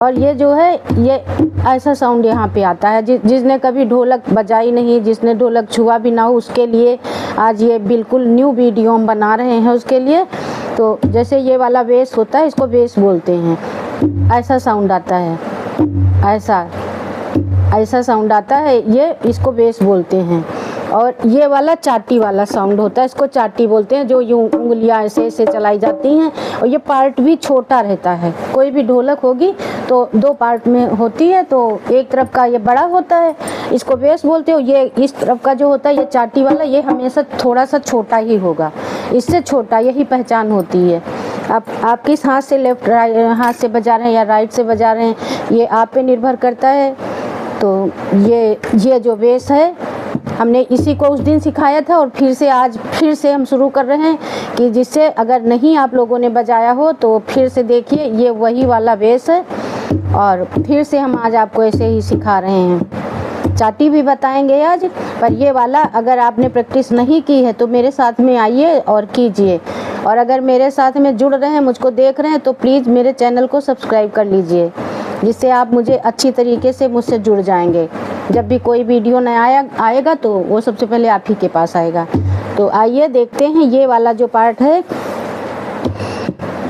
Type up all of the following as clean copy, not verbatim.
और ये जो है ये ऐसा साउंड यहाँ पे आता है। जिसने कभी ढोलक बजाई नहीं, जिसने ढोलक छुआ भी ना हो, उसके लिए आज ये बिल्कुल न्यू वीडियो हम बना रहे हैं उसके लिए। तो जैसे ये वाला बेस होता है, इसको बेस बोलते हैं। ऐसा साउंड आता है, ऐसा साउंड आता है, ये इसको बेस बोलते हैं। और ये वाला चाटी वाला साउंड होता है, इसको चाटी बोलते हैं, जो यूं उंगलियां ऐसे ऐसे चलाई जाती हैं। और ये पार्ट भी छोटा रहता है। कोई भी ढोलक होगी तो 2 पार्ट में होती है, तो एक तरफ का ये बड़ा होता है, इसको बेस बोलते हो। ये इस तरफ का जो होता है ये चाटी वाला, ये हमेशा थोड़ा सा छोटा ही होगा, इससे छोटा, यही पहचान होती है। आप किस हाथ से, लेफ्ट हाथ से बजा रहे हैं या राइट से बजा रहे हैं, ये आप पे निर्भर करता है। तो ये जो बेस है, हमने इसी को उस दिन सिखाया था और आज फिर से हम शुरू कर रहे हैं कि जिससे अगर नहीं आप लोगों ने बजाया हो तो फिर से देखिए, ये वही वाला बेस है। और फिर से हम आज आपको ऐसे ही सिखा रहे हैं। चाटी भी बताएंगे आज, पर ये वाला अगर आपने प्रैक्टिस नहीं की है तो मेरे साथ में आइए और कीजिए। और अगर मेरे साथ में जुड़ रहे हैं, मुझको देख रहे हैं, तो प्लीज़ मेरे चैनल को सब्सक्राइब कर लीजिए, जिससे आप मुझे अच्छी तरीके से मुझसे जुड़ जाएंगे। जब भी कोई वीडियो नया आएगा तो वो सबसे पहले आप ही के पास आएगा। तो आइए देखते हैं ये वाला जो पार्ट है।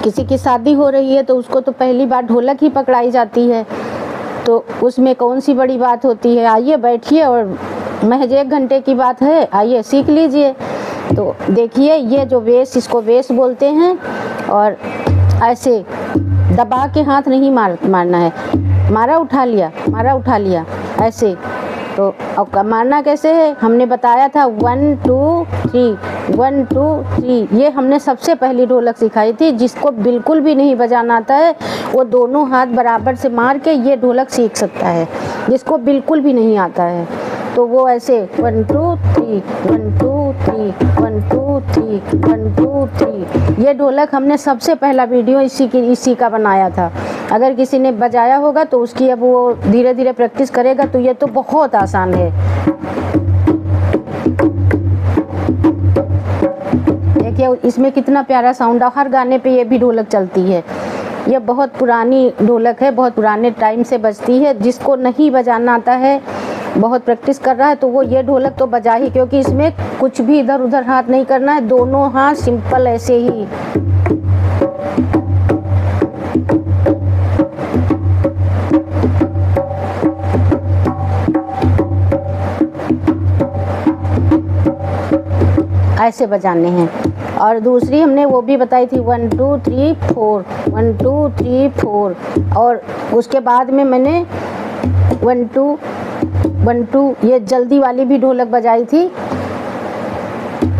किसी की शादी हो रही है तो उसको तो पहली बार ढोलक ही पकड़ाई जाती है, तो उसमें कौन सी बड़ी बात होती है। आइए बैठिए, और महज 1 घंटे की बात है, आइए सीख लीजिए। तो देखिए, ये जो बेस, इसको बेस बोलते हैं। और ऐसे दबा के हाथ नहीं मारना है, मारा उठा लिया ऐसे। तो अब मारना कैसे है, हमने बताया था 1 2 3, 1 2 3। ये हमने सबसे पहली ढोलक सिखाई थी। जिसको बिल्कुल भी नहीं बजाना आता है वो दोनों हाथ बराबर से मार के ये ढोलक सीख सकता है, जिसको बिल्कुल भी नहीं आता है। तो वो ऐसे 1 2 3, 1 2 3, 1 2 3, 1 2 3। ये ढोलक हमने सबसे पहला वीडियो इसी का बनाया था। अगर किसी ने बजाया होगा तो उसकी अब वो धीरे धीरे प्रैक्टिस करेगा, तो ये तो बहुत आसान है। देखिए इसमें कितना प्यारा साउंड है। हर गाने पे ये भी ढोलक चलती है। ये बहुत पुरानी ढोलक है, बहुत पुराने टाइम से बजती है। जिसको नहीं बजाना आता है, बहुत प्रैक्टिस कर रहा है, तो वो ये ढोलक तो बजा ही, क्योंकि इसमें कुछ भी इधर उधर हाथ नहीं करना है, दोनों हाथ सिंपल ऐसे ही। ऐसे बजाने हैं। और दूसरी हमने वो भी बताई थी 1 2 3 4, 1 2 3 4। और उसके बाद में मैंने 1 2 1 2 ये जल्दी वाली भी ढोलक बजाई थी।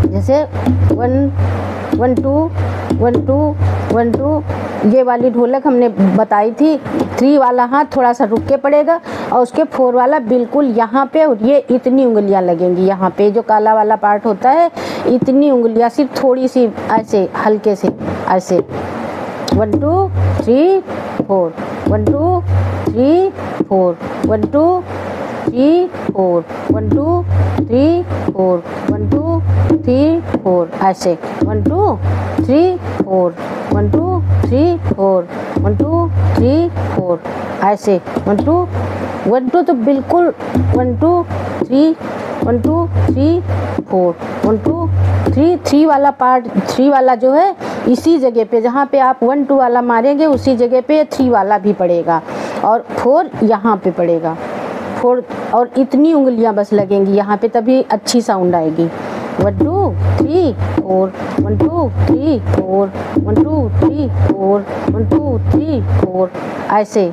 जैसे 1 1 2 1 2 1 2, ये वाली ढोलक हमने बताई थी। 3 वाला हाथ थोड़ा सा रुक के पड़ेगा, और उसके 4 वाला बिल्कुल यहाँ पे, और ये इतनी उंगलियां लगेंगी यहाँ पे, जो काला वाला पार्ट होता है, इतनी उंगलियां, सिर्फ थोड़ी सी ऐसे हल्के से ऐसे। 1 2 3 4, 1 2 3 4, 1 2 3 4, 1 2 3 4, 1 2 3 4, ऐसे 1 2 3 4, 1 2 3 4, 1 2 3 4, ऐसे 1 2 1 2, तो बिल्कुल 1 2 3 1 2 3 4, 1 2 3 3 वाला पार्ट, 3 वाला जो है इसी जगह पे, जहाँ पे आप 1 2 वाला मारेंगे उसी जगह पे 3 वाला भी पड़ेगा, और 4 यहाँ पे पड़ेगा। 4 और इतनी उंगलियां बस लगेंगी यहाँ पे, तभी अच्छी साउंड आएगी। 1 2 3 4, 1 2 3 4, 1 2 3 4, 1 2 3 4, ऐसे।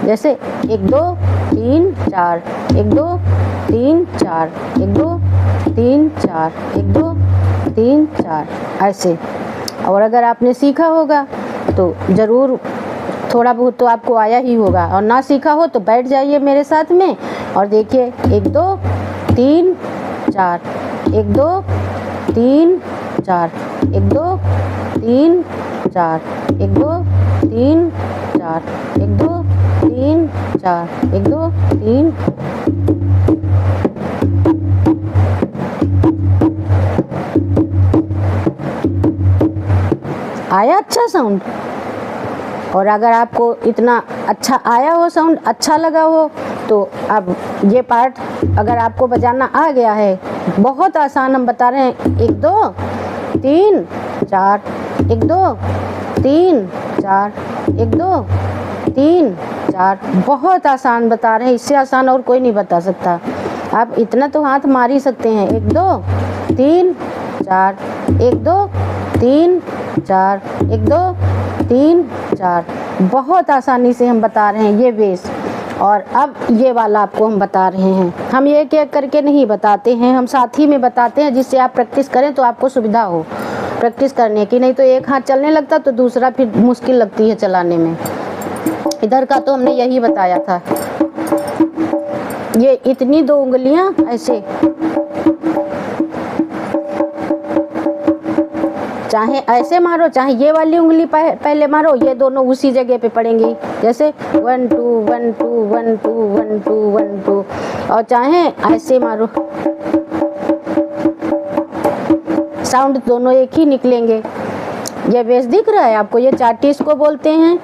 जैसे 1 2 3 4, 1 2 3 4, 1 2 3 4, 1 2 3 4, ऐसे। और अगर आपने सीखा होगा तो ज़रूर थोड़ा बहुत तो आपको आया ही होगा, और ना सीखा हो तो बैठ जाइए मेरे साथ में और देखिए 1 2 3 4, 1 2 3 4, 1 2 3 4, 1 2 3 4, 1 2 3 4, 1 2 3। आया अच्छा साउंड। और अगर आपको इतना अच्छा आया हो, साउंड अच्छा लगा हो, तो अब ये पार्ट अगर आपको बजाना आ गया है, बहुत आसान हम बता रहे हैं, 1 2 3 4, 1 2 3 4, 1 2 3 4, बहुत आसान बता रहे हैं, इससे आसान और कोई नहीं बता सकता। आप इतना तो हाथ मार ही सकते हैं, 1 2 3 4, 1 2 3 4, 1 2 3 4, बहुत आसानी से हम बता रहे हैं ये बेस। और अब ये वाला आपको हम बता रहे हैं, हम एक एक करके नहीं बताते हैं, हम साथ ही में बताते हैं, जिससे आप प्रैक्टिस करें तो आपको सुविधा हो प्रैक्टिस करने की। नहीं तो एक हाथ चलने लगता तो दूसरा फिर मुश्किल लगती है चलाने में। इधर का तो हमने यही बताया था, ये इतनी 2 उंगलियां ऐसे, चाहे ऐसे मारो, चाहे ये वाली उंगली पहले मारो, ये दोनों उसी जगह पे पड़ेंगी, जैसे 1 2 1 2 1 2 1 2 1 2, और चाहे ऐसे मारो, साउंड दोनों एक ही निकलेंगे। ये बेस दिख रहा है आपको, ये चाटी इसको बोलते हैं।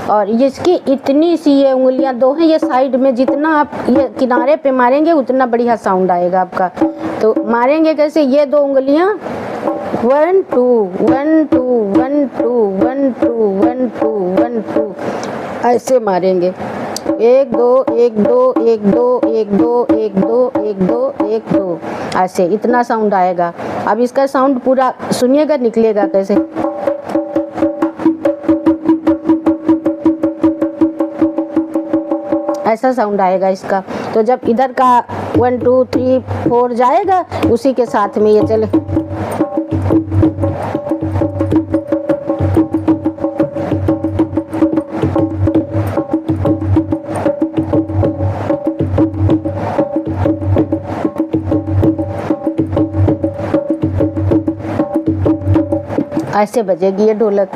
और इसकी इतनी सी ये उंगलियां 2 हैं, ये साइड में जितना आप ये किनारे पे मारेंगे उतना बढ़िया साउंड आएगा आपका। तो मारेंगे कैसे, ये 2 उंगलियां 1 2 1 2 1 2 1 2 1 2 1 2 ऐसे मारेंगे, 1 2 1 2 1 2 1 2 1 2 1 2 1 2 ऐसे, इतना साउंड आएगा। अब इसका साउंड पूरा सुनिएगा, निकलेगा कैसे। ऐसा साउंड आएगा इसका। तो जब इधर का 1 2 3 4 जाएगा, उसी के साथ में ये चले, ऐसे बजेगी ये ढोलक।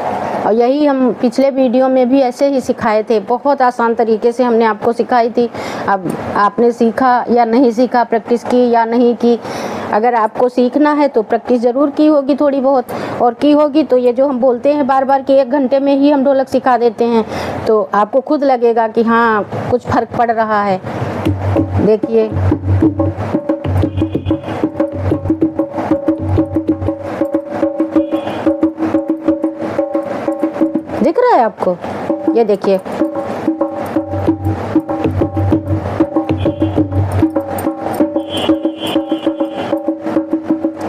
और यही हम पिछले वीडियो में भी ऐसे ही सिखाए थे, बहुत आसान तरीके से हमने आपको सिखाई थी। अब आपने सीखा या नहीं सीखा, प्रैक्टिस की या नहीं की, अगर आपको सीखना है तो प्रैक्टिस ज़रूर की होगी थोड़ी बहुत, और की होगी तो ये जो हम बोलते हैं बार बार कि 1 घंटे में ही हम ढोलक सिखा देते हैं, तो आपको खुद लगेगा कि हाँ कुछ फ़र्क पड़ रहा है। देखिए दिख रहा है आपको, ये देखिए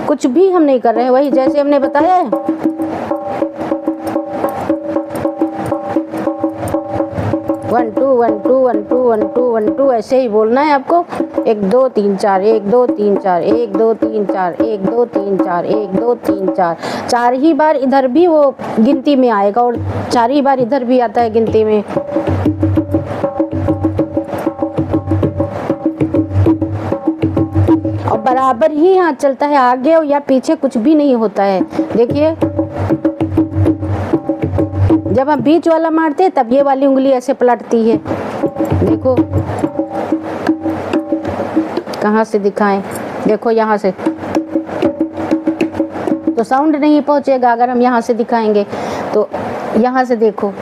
कुछ भी हम नहीं कर रहे हैं, वही जैसे हमने बताया है। One two one two one two one two one two ऐसे ही बोलना है आपको। 1 2 3 4 1 2 3 4 1 2 3 4 1 2 3 4 1 2 3 4, 4 ही बार इधर भी वो गिनती में आएगा और 4 ही बार इधर भी आता है गिनती में। और बराबर ही हाथ चलता है, आगे या पीछे कुछ भी नहीं होता है। देखिए जब हम बीच वाला मारते हैं तब ये वाली उंगली ऐसे पलटती है। देखो कहाँ से दिखाएं, देखो यहाँ से तो साउंड नहीं पहुँचेगा। अगर हम यहाँ से दिखाएंगे तो यहाँ से देखो,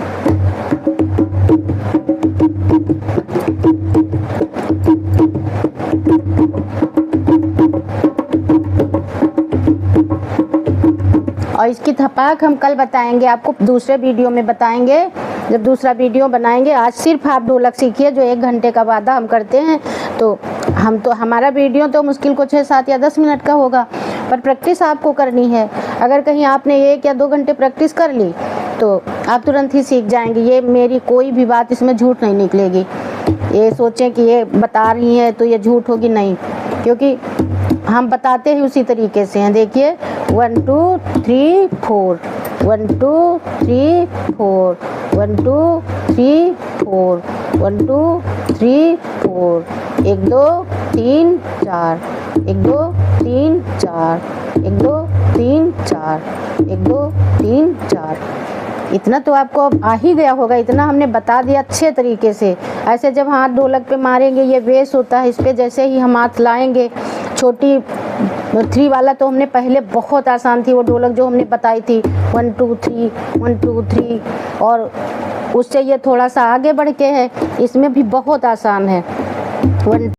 और इसकी थपाक हम कल बताएंगे आपको, दूसरे वीडियो में बताएंगे जब दूसरा वीडियो बनाएंगे। आज सिर्फ आप ढोलक सीखिए जो 1 घंटे का वादा हम करते हैं। तो हमारा वीडियो तो मुश्किल को 6 7 या 10 मिनट का होगा, पर प्रैक्टिस आपको करनी है। अगर कहीं आपने 1 या 2 घंटे प्रैक्टिस कर ली तो आप तुरंत ही सीख जाएंगे। ये मेरी कोई भी बात इसमें झूठ नहीं निकलेगी। ये सोचें कि ये बता रही हैं तो ये झूठ होगी, नहीं, क्योंकि हम बताते ही उसी तरीके से हैं। देखिए 1 2 3 4 1 2 3 4 1 2 3 4 1 2 3 4 1 2 3 4 1 2 3 4 1 2 3 4 1 2 3 4। इतना तो आपको अब आ ही गया होगा, इतना हमने बता दिया अच्छे तरीके से। ऐसे जब हाथ ढोलक पे मारेंगे, ये बेस होता है, इस पे जैसे ही हम हाथ लाएंगे, छोटी 3 वाला तो हमने पहले बहुत आसान थी वो ढोलक जो हमने बताई थी, 1 2 3 1 2 3, और उससे ये थोड़ा सा आगे बढ़ के है, इसमें भी बहुत आसान है। 1